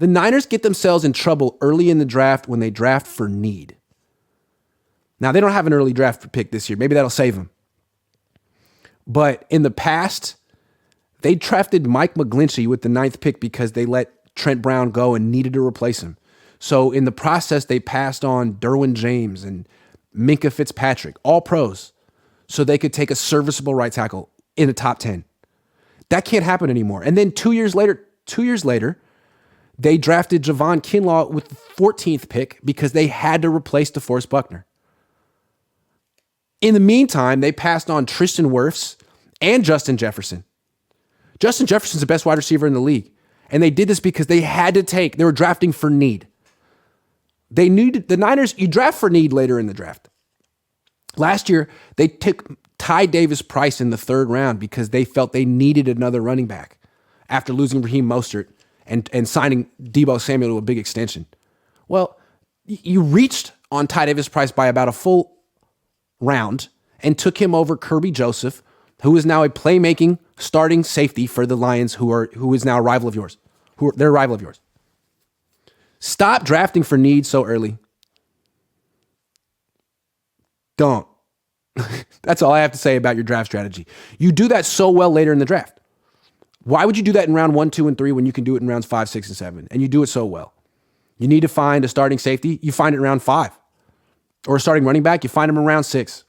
The Niners get themselves in trouble early in the draft when they draft for need. Now, they don't have an early draft pick this year. Maybe that'll save them. But in the past, they drafted Mike McGlinchey with the 9th pick because they let Trent Brown go and needed to replace him. So in the process, they passed on Derwin James and Minkah Fitzpatrick, all pros, so they could take a serviceable right tackle in the top 10. That can't happen anymore. And then 2 years later, they drafted Javon Kinlaw with the 14th pick because they had to replace DeForest Buckner. In the meantime, they passed on Tristan Wirfs and Justin Jefferson. Justin Jefferson's the best wide receiver in the league. And they did this because they were drafting for need. They needed, the Niners, you draft for need later in the draft. Last year, they took Ty Davis-Price in the 3rd round because they felt they needed another running back after losing Raheem Mostert and signing Deebo Samuel to a big extension. Well, you reached on Ty Davis-Price by about a full round and took him over Kirby Joseph, who is now a playmaking starting safety for the Lions, who is now a rival of yours. They're a rival of yours. Stop drafting for need so early. Don't. That's all I have to say about your draft strategy. You do that so well later in the draft. Why would you do that in round 1, 2, and 3 when you can do it in rounds 5, 6, and 7? And you do it so well. You need to find a starting safety. You find it in round 5. Or a starting running back. You find him in round 6.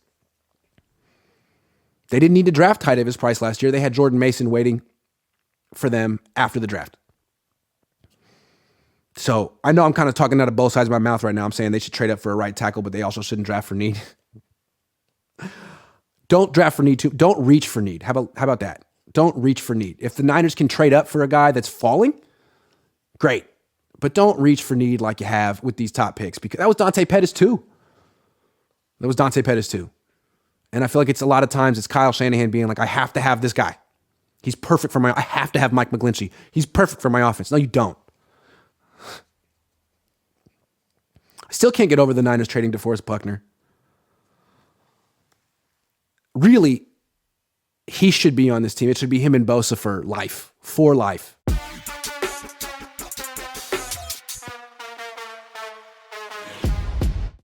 They didn't need to draft Ty Davis-Price last year. They had Jordan Mason waiting for them after the draft. So I know I'm kind of talking out of both sides of my mouth right now. I'm saying they should trade up for a right tackle, but they also shouldn't draft for need. Don't draft for need too. Don't reach for need. How about that? Don't reach for need. If the Niners can trade up for a guy that's falling, great. But don't reach for need like you have with these top picks, because that was Dante Pettis too. And I feel like it's a lot of times it's Kyle Shanahan being like, I have to have this guy. He's perfect for I have to have Mike McGlinchey. He's perfect for my offense. No, you don't. I still can't get over the Niners trading DeForest Buckner. Really, he should be on this team. It should be him and Bosa for life.